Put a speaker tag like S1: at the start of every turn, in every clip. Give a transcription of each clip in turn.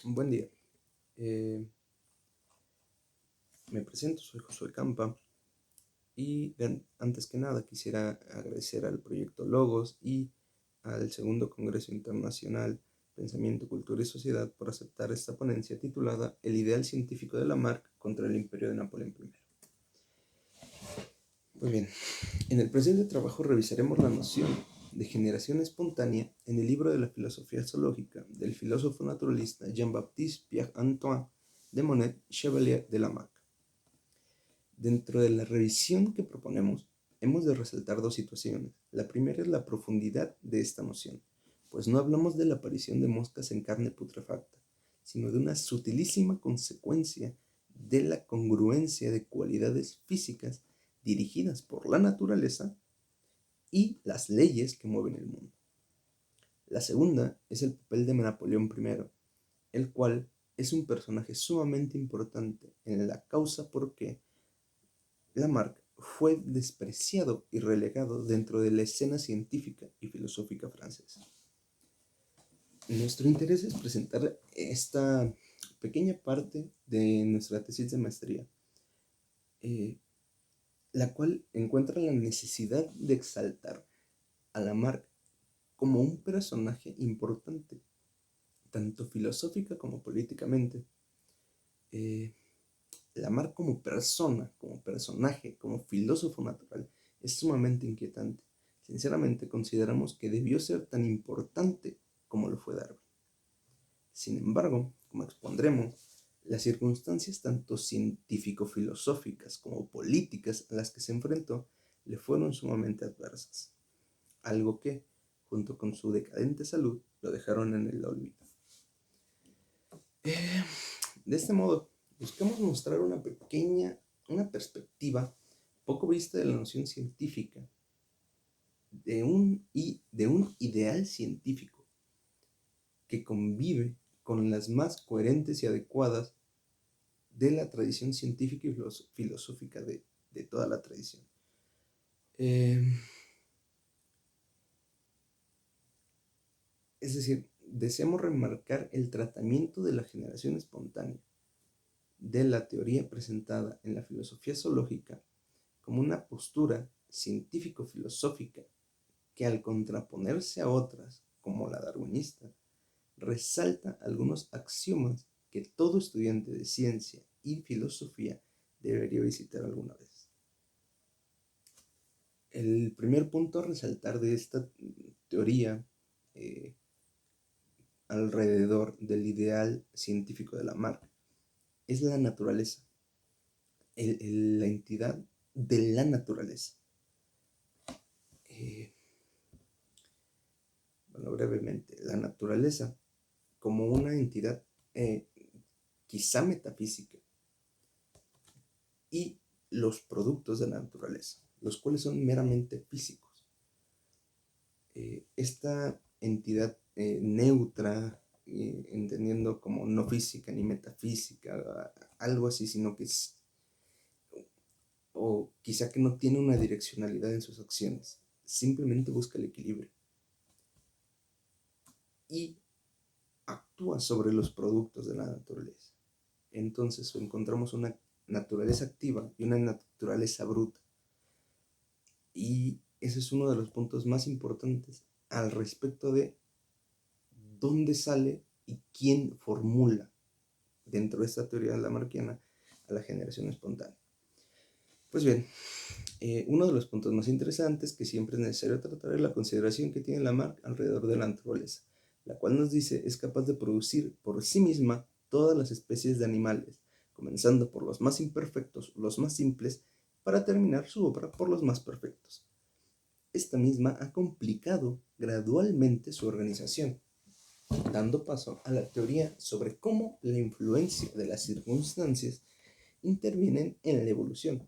S1: Buen día. Eh, Me presento, soy Josué Campa y antes que nada quisiera agradecer al proyecto Logos y al segundo Congreso Internacional Pensamiento, Cultura y Sociedad por aceptar esta ponencia titulada El ideal científico de Lamarck contra el imperio de Napoleón I. Muy bien, en el presente trabajo revisaremos la noción de generación espontánea en el libro de la filosofía zoológica del filósofo naturalista Jean-Baptiste Pierre-Antoine de Monet Chevalier de Lamarck. Dentro de la revisión que proponemos, hemos de resaltar dos situaciones. La primera es la profundidad de esta noción, pues no hablamos de la aparición de moscas en carne putrefacta, sino de una sutilísima consecuencia de la congruencia de cualidades físicas dirigidas por la naturaleza y las leyes que mueven el mundo. La segunda es el papel de Napoleón I, el cual es un personaje sumamente importante en la causa por qué Lamarck fue despreciado y relegado dentro de la escena científica y filosófica francesa. Nuestro interés es presentar esta pequeña parte de nuestra tesis de maestría, eh, la cual encuentra la necesidad de exaltar a Lamarck como un personaje importante, tanto filosófica como políticamente. Lamarck como persona, como personaje, como filósofo natural, es sumamente inquietante. Sinceramente consideramos que debió ser tan importante como lo fue Darwin. Sin embargo, como expondremos, las circunstancias tanto científico-filosóficas como políticas a las que se enfrentó le fueron sumamente adversas, algo que, junto con su decadente salud, lo dejaron en el olvido. De este modo, buscamos mostrar una perspectiva poco vista de la noción científica, de un ideal científico que convive con las más coherentes y adecuadas de la tradición científica y filosófica de toda la tradición. Es decir, deseamos remarcar el tratamiento de la generación espontánea de la teoría presentada en la filosofía zoológica como una postura científico-filosófica que, al contraponerse a otras, como la darwinista, resalta algunos axiomas que todo estudiante de ciencia y filosofía debería visitar alguna vez. El primer punto a resaltar de esta teoría alrededor del ideal científico de Lamarck es la naturaleza, la entidad de la naturaleza. Bueno, brevemente, la naturaleza como una entidad quizá metafísica y los productos de la naturaleza, los cuales son meramente físicos. Esta entidad neutra, entendiendo como no física ni metafísica, algo así, sino que es, o quizá que no tiene una direccionalidad en sus acciones, simplemente busca el equilibrio y actúa sobre los productos de la naturaleza. Entonces encontramos una naturaleza activa y una naturaleza bruta. Y ese es uno de los puntos más importantes al respecto de dónde sale y quién formula dentro de esta teoría lamarckiana a la generación espontánea. Pues bien, uno de los puntos más interesantes que siempre es necesario tratar es la consideración que tiene Lamarck alrededor de la naturaleza, la cual nos dice es capaz de producir por sí misma todas las especies de animales, comenzando por los más imperfectos, los más simples, para terminar su obra por los más perfectos. Esta misma ha complicado gradualmente su organización, dando paso a la teoría sobre cómo la influencia de las circunstancias intervienen en la evolución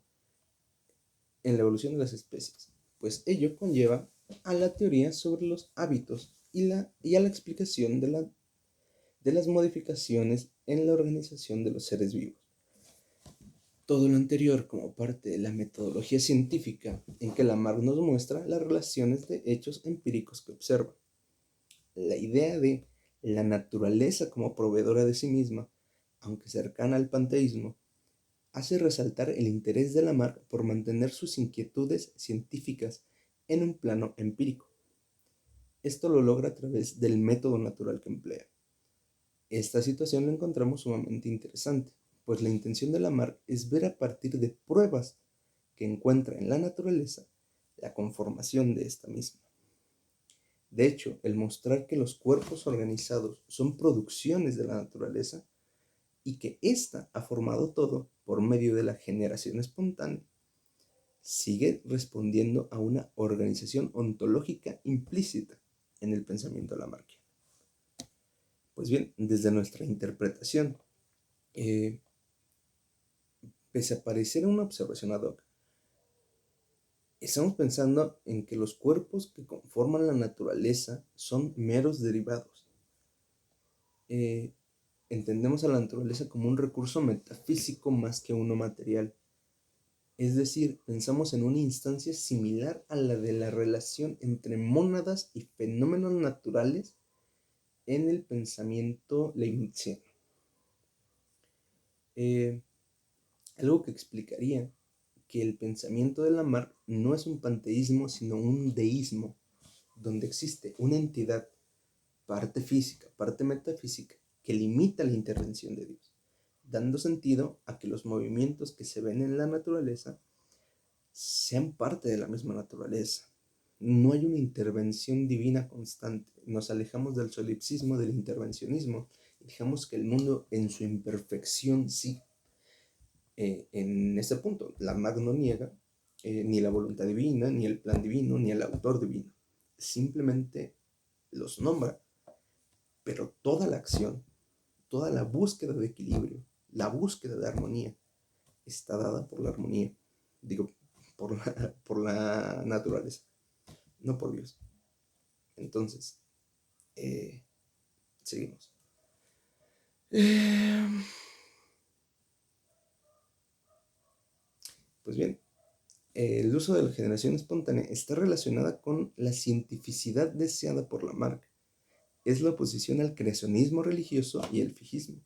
S1: de las especies, pues ello conlleva a la teoría sobre los hábitos y a la explicación de las modificaciones en la organización de los seres vivos. Todo lo anterior como parte de la metodología científica en que Lamarck nos muestra las relaciones de hechos empíricos que observa. La idea de La naturaleza como proveedora de sí misma, aunque cercana al panteísmo, hace resaltar el interés de Lamarck por mantener sus inquietudes científicas en un plano empírico. Esto lo logra a través del método natural que emplea. Esta situación la encontramos sumamente interesante, pues la intención de Lamarck es ver a partir de pruebas que encuentra en la naturaleza la conformación de esta misma. De hecho, el mostrar que los cuerpos organizados son producciones de la naturaleza y que ésta ha formado todo por medio de la generación espontánea, sigue respondiendo a una organización ontológica implícita en el pensamiento lamarckiano. Pues bien, desde nuestra interpretación, pese a parecer una observación ad hoc, estamos pensando en que los cuerpos que conforman la naturaleza son meros derivados. Entendemos a la naturaleza como un recurso metafísico más que uno material. Es decir, pensamos en una instancia similar a la de la relación entre mónadas y fenómenos naturales en el pensamiento leibniziano. Algo que explicaría que el pensamiento de Lamarck no es un panteísmo, sino un deísmo, donde existe una entidad, parte física, parte metafísica, que limita la intervención de Dios, dando sentido a que los movimientos que se ven en la naturaleza sean parte de la misma naturaleza. No hay una intervención divina constante. Nos alejamos del solipsismo, del intervencionismo, y dejamos que el mundo en su imperfección sí. En este punto, Lamarck no niega ni la voluntad divina, ni el plan divino, ni el autor divino. Simplemente los nombra, pero toda la acción, toda la búsqueda de equilibrio, la búsqueda de armonía, está dada por la armonía, digo, por la naturaleza, no por Dios. Entonces, seguimos. Pues bien, el uso de la generación espontánea está relacionada con la cientificidad deseada por Lamarck. Es la oposición al creacionismo religioso y el fijismo,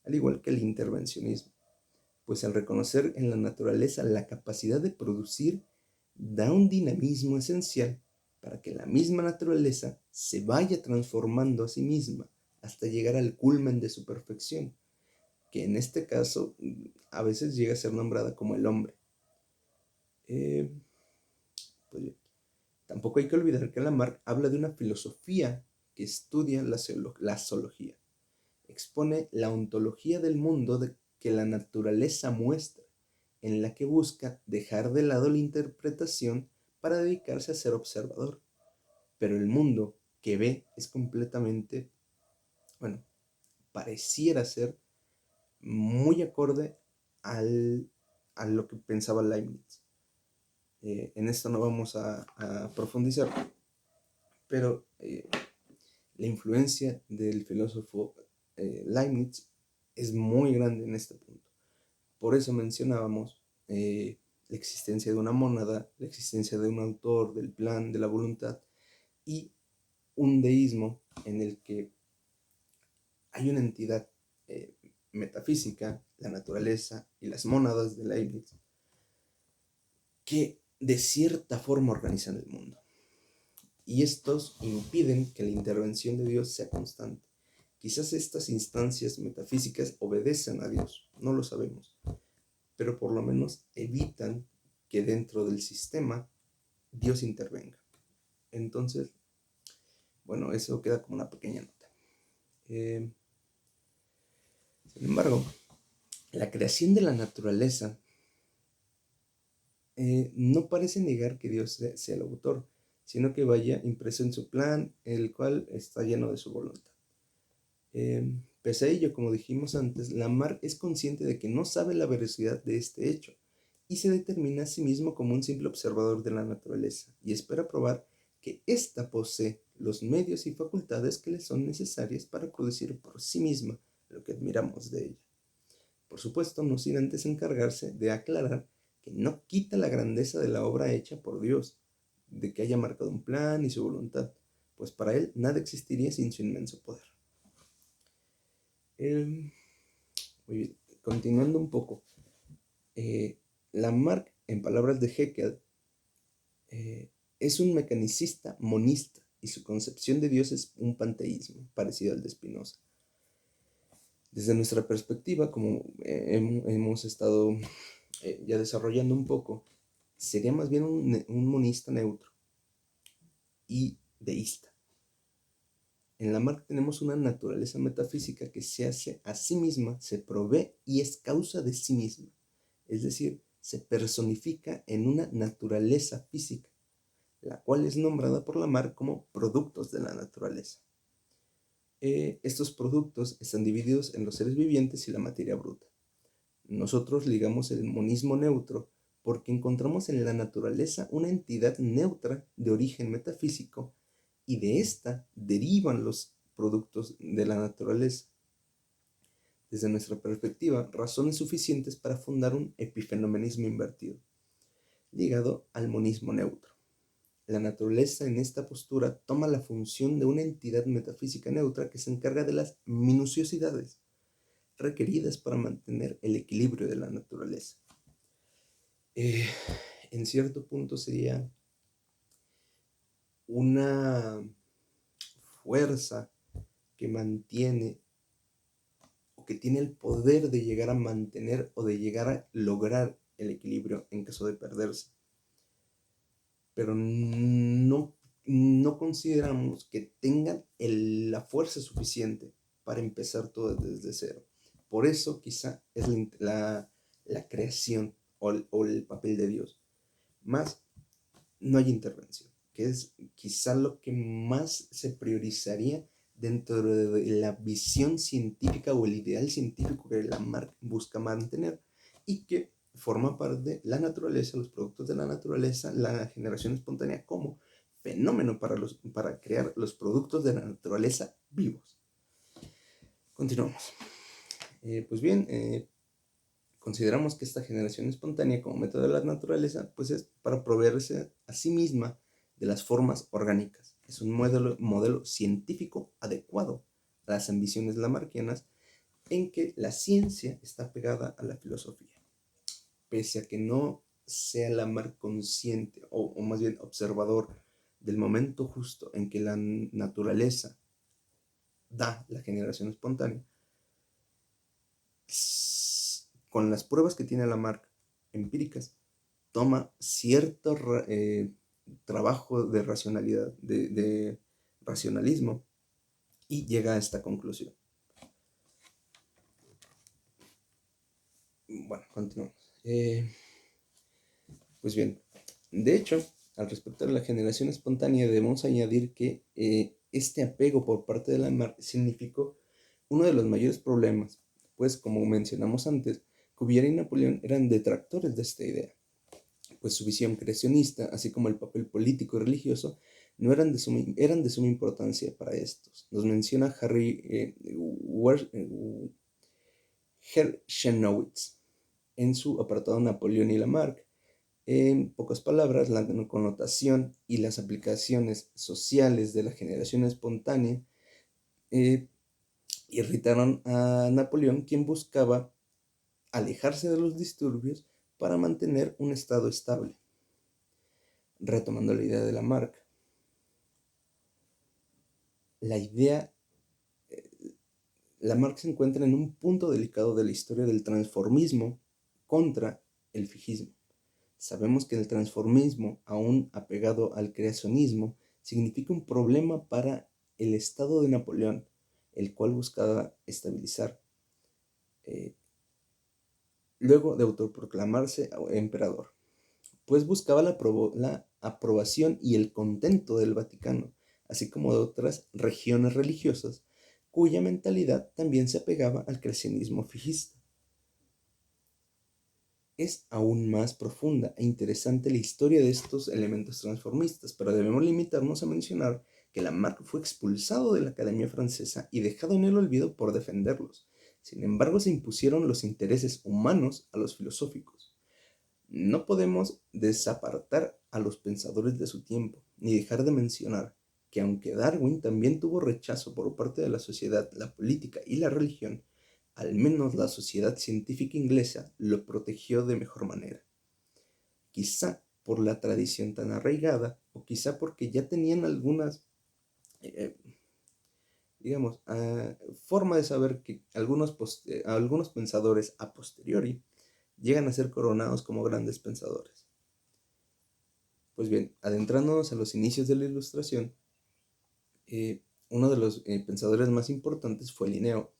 S1: al igual que el intervencionismo, pues al reconocer en la naturaleza la capacidad de producir, da un dinamismo esencial para que la misma naturaleza se vaya transformando a sí misma hasta llegar al culmen de su perfección, que en este caso a veces llega a ser nombrada como el hombre. Pues bien, tampoco hay que olvidar que Lamarck habla de una filosofía que estudia la zoología. Expone la ontología del mundo que la naturaleza muestra, en la que busca dejar de lado la interpretación para dedicarse a ser observador. Pero el mundo que ve es completamente, bueno, pareciera ser muy acorde a lo que pensaba Leibniz. En esto no vamos a profundizar, pero la influencia del filósofo Leibniz es muy grande en este punto. Por eso mencionábamos la existencia de una mónada, la existencia de un autor, del plan, de la voluntad, y un deísmo en el que hay una entidad metafísica, la naturaleza y las mónadas de Leibniz, que de cierta forma organizan el mundo. Y estos impiden que la intervención de Dios sea constante. Quizás estas instancias metafísicas obedecen a Dios, no lo sabemos, pero por lo menos evitan que dentro del sistema Dios intervenga. Entonces, bueno, eso queda como una pequeña nota. Sin embargo, la creación de la naturaleza no parece negar que Dios sea el autor, sino que vaya impreso en su plan, el cual está lleno de su voluntad. Pese a ello, como dijimos antes, Lamarck es consciente de que no sabe la veracidad de este hecho y se determina a sí mismo como un simple observador de la naturaleza y espera probar que ésta posee los medios y facultades que le son necesarias para producir por sí misma lo que admiramos de ella. Por supuesto, no sin antes encargarse de aclarar que no quita la grandeza de la obra hecha por Dios, de que haya marcado un plan y su voluntad, pues para él nada existiría sin su inmenso poder. Muy bien. Continuando un poco, Lamarck, en palabras de Haeckel, es un mecanicista monista y su concepción de Dios es un panteísmo parecido al de Spinoza. Desde nuestra perspectiva, como hemos estado ya desarrollando un poco, sería más bien un monista neutro y deísta. En Lamarck tenemos una naturaleza metafísica que se hace a sí misma, se provee y es causa de sí misma. Es decir, se personifica en una naturaleza física, la cual es nombrada por Lamarck como productos de la naturaleza. Estos productos están divididos en los seres vivientes y la materia bruta. Nosotros ligamos el monismo neutro porque encontramos en la naturaleza una entidad neutra de origen metafísico y de esta derivan los productos de la naturaleza. Desde nuestra perspectiva, razones suficientes para fundar un epifenomenismo invertido, ligado al monismo neutro. La naturaleza en esta postura toma la función de una entidad metafísica neutra que se encarga de las minuciosidades requeridas para mantener el equilibrio de la naturaleza. En cierto punto sería una fuerza que mantiene o que tiene el poder de llegar a mantener o de llegar a lograr el equilibrio en caso de perderse. Pero no consideramos que tengan la fuerza suficiente para empezar todo desde cero. Por eso quizá es la creación o el papel de Dios. Más no hay intervención, que es quizá lo que más se priorizaría dentro de la visión científica o el ideal científico que Lamarck busca mantener y que forma parte de la naturaleza, los productos de la naturaleza, la generación espontánea como fenómeno para crear los productos de la naturaleza vivos. Continuamos. Pues bien, consideramos que esta generación espontánea como método de la naturaleza pues es para proveerse a sí misma de las formas orgánicas. Es un modelo científico adecuado a las ambiciones lamarckianas en que la ciencia está pegada a la filosofía. Pese a que no sea Lamarck consciente o más bien observador del momento justo en que la naturaleza da la generación espontánea, con las pruebas que tiene Lamarck empíricas, toma cierto trabajo de racionalidad, de racionalismo, y llega a esta conclusión. Bueno, continuamos. Pues bien, de hecho, al respecto de la generación espontánea, debemos añadir que este apego por parte de Lamarck significó uno de los mayores problemas, pues como mencionamos antes, Cuvier y Napoleón eran detractores de esta idea, pues su visión creacionista, así como el papel político y religioso, no eran de suma importancia para estos. Nos menciona Harry Herschenowitz en su apartado Napoleón y Lamarck. En pocas palabras, la connotación y las aplicaciones sociales de la generación espontánea irritaron a Napoleón, quien buscaba alejarse de los disturbios para mantener un estado estable. Retomando la idea de Lamarck, Lamarck se encuentra en un punto delicado de la historia del transformismo contra el fijismo. Sabemos que el transformismo, aún apegado al creacionismo, significa un problema para el Estado de Napoleón, el cual buscaba estabilizar. Luego de autoproclamarse emperador, pues buscaba la aprobación y el contento del Vaticano, así como de otras regiones religiosas, cuya mentalidad también se apegaba al creacionismo fijista. Es aún más profunda e interesante la historia de estos elementos transformistas, pero debemos limitarnos a mencionar que Lamarck fue expulsado de la Academia Francesa y dejado en el olvido por defenderlos. Sin embargo, se impusieron los intereses humanos a los filosóficos. No podemos desapartar a los pensadores de su tiempo, ni dejar de mencionar que aunque Darwin también tuvo rechazo por parte de la sociedad, la política y la religión, al menos la sociedad científica inglesa lo protegió de mejor manera. Quizá por la tradición tan arraigada, o quizá porque ya tenían algunas, digamos, forma de saber que algunos pensadores a posteriori llegan a ser coronados como grandes pensadores. Pues bien, adentrándonos a los inicios de la Ilustración, uno de los pensadores más importantes fue Linneo.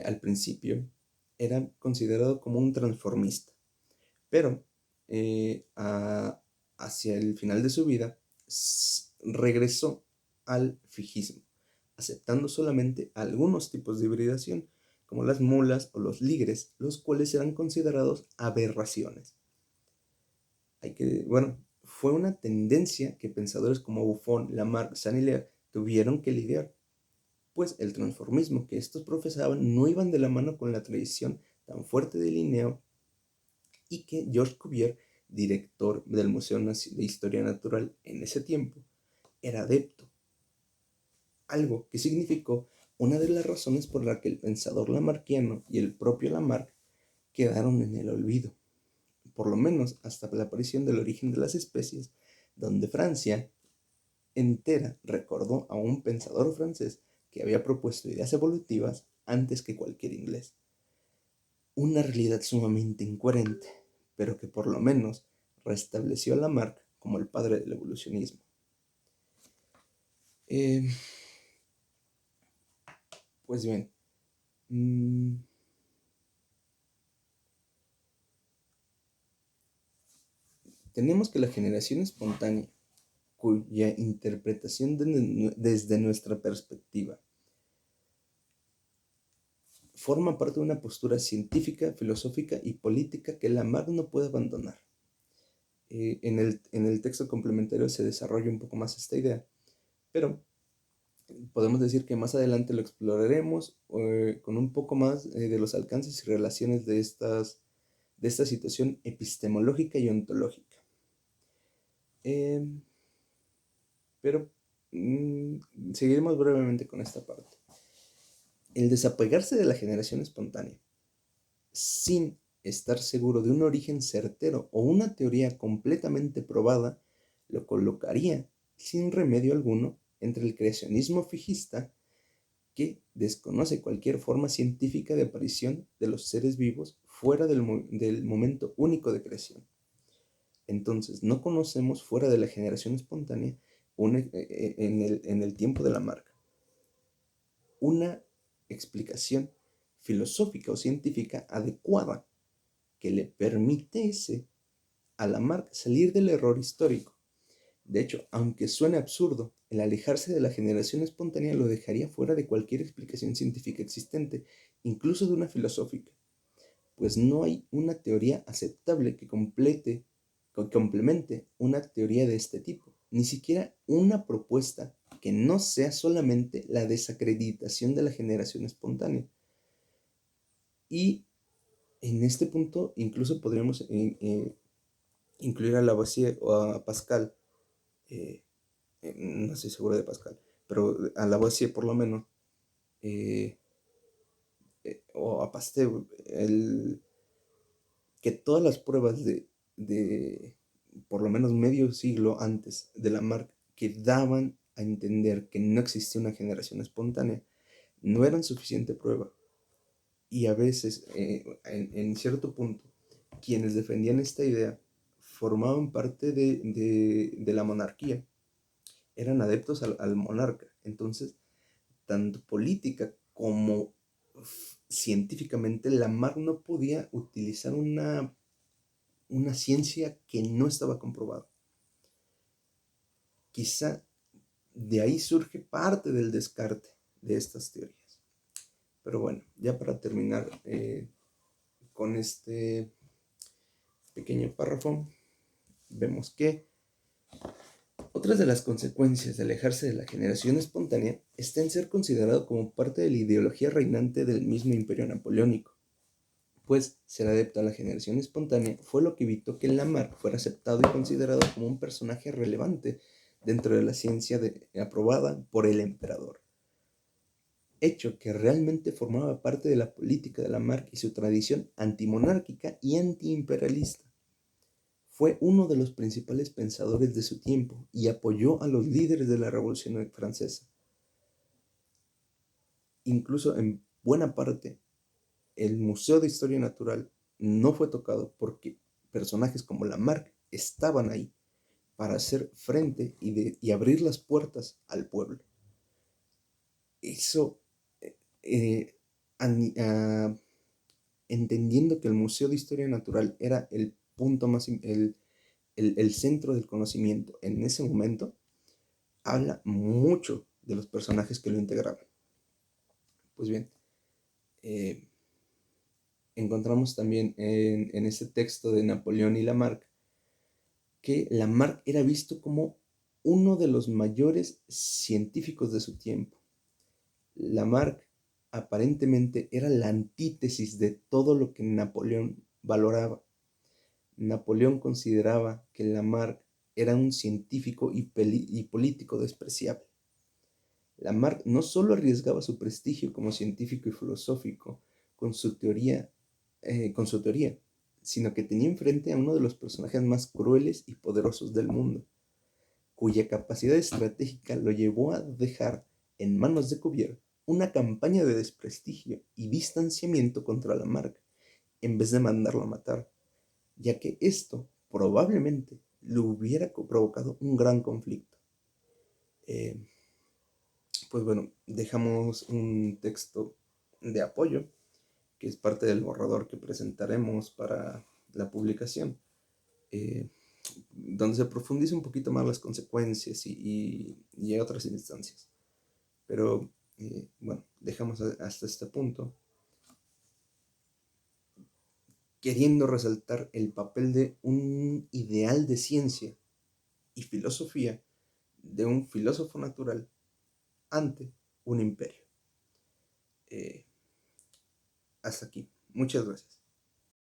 S1: Al principio era considerado como un transformista, pero hacia el final de su vida regresó al fijismo, aceptando solamente algunos tipos de hibridación, como las mulas o los ligres, los cuales eran considerados aberraciones. Fue una tendencia que pensadores como Buffon, Lamarck, Saint-Hilaire tuvieron que lidiar, pues el transformismo que estos profesaban no iban de la mano con la tradición tan fuerte de Linneo, y que Georges Cuvier, director del Museo de Historia Natural en ese tiempo, era adepto. Algo que significó una de las razones por la que el pensador lamarckiano y el propio Lamarck quedaron en el olvido, por lo menos hasta la aparición del Origen de las Especies, donde Francia entera recordó a un pensador francés que había propuesto ideas evolutivas antes que cualquier inglés. Una realidad sumamente incoherente, pero que por lo menos restableció a Lamarck como el padre del evolucionismo. Pues bien, tenemos que la generación espontánea, cuya interpretación desde nuestra perspectiva forma parte de una postura científica, filosófica y política que Lamarck no puede abandonar. En el texto complementario se desarrolla un poco más esta idea, pero podemos decir que más adelante lo exploraremos con un poco más de los alcances y relaciones de esta situación epistemológica y ontológica. Pero seguiremos brevemente con esta parte. El desapegarse de la generación espontánea sin estar seguro de un origen certero o una teoría completamente probada lo colocaría sin remedio alguno entre el creacionismo fijista, que desconoce cualquier forma científica de aparición de los seres vivos fuera del momento único de creación. Entonces, no conocemos fuera de la generación espontánea en el tiempo de Lamarck una explicación filosófica o científica adecuada que le permitiese a Lamarck salir del error histórico. De hecho, aunque suene absurdo, el alejarse de la generación espontánea lo dejaría fuera de cualquier explicación científica existente, incluso de una filosófica, pues no hay una teoría aceptable que complemente una teoría de este tipo, ni siquiera una propuesta que no sea solamente la desacreditación de la generación espontánea. Y en este punto incluso podríamos incluir a Lavoisier o a Pascal, no estoy seguro de Pascal, pero a Lavoisier por lo menos, o a Pasteur, que todas las pruebas de por lo menos medio siglo antes de Lamarck, que daban a entender que no existía una generación espontánea, no eran suficiente prueba. Y a veces, en cierto punto, quienes defendían esta idea formaban parte de la monarquía, eran adeptos al monarca. Entonces, tanto política como científicamente, Lamarck no podía utilizar una ciencia que no estaba comprobada. Quizá de ahí surge parte del descarte de estas teorías. Pero bueno, ya para terminar con este pequeño párrafo, vemos que otras de las consecuencias de alejarse de la generación espontánea está en ser considerado como parte de la ideología reinante del mismo imperio napoleónico, pues ser adepto a la generación espontánea fue lo que evitó que Lamarck fuera aceptado y considerado como un personaje relevante dentro de la ciencia aprobada por el emperador. hecho que realmente formaba parte de la política de Lamarck y su tradición antimonárquica y antiimperialista. Fue uno de los principales pensadores de su tiempo y apoyó a los líderes de la Revolución Francesa. Incluso en buena parte, el Museo de Historia Natural no fue tocado porque personajes como Lamarck estaban ahí para hacer frente y abrir las puertas al pueblo. Eso, eh, entendiendo que el Museo de Historia Natural era el punto más, el centro del conocimiento en ese momento, habla mucho de los personajes que lo integraban. Pues bien, eh, encontramos también en ese texto de Napoleón y Lamarck que Lamarck era visto como uno de los mayores científicos de su tiempo. Lamarck aparentemente era la antítesis de todo lo que Napoleón valoraba. Napoleón consideraba que Lamarck era un científico y político despreciable. Lamarck no solo arriesgaba su prestigio como científico y filosófico con su teoría, sino que tenía enfrente a uno de los personajes más crueles y poderosos del mundo, cuya capacidad estratégica lo llevó a dejar en manos de Cuvier una campaña de desprestigio y distanciamiento contra Lamarck, en vez de mandarlo a matar, ya que esto probablemente le hubiera provocado un gran conflicto. Pues bueno, dejamos un texto de apoyo, que es parte del borrador que presentaremos para la publicación, donde se profundiza un poquito más las consecuencias y otras instancias. Pero bueno, dejamos hasta este punto, queriendo resaltar el papel de un ideal de ciencia y filosofía de un filósofo natural ante un imperio. Hasta aquí. Muchas gracias.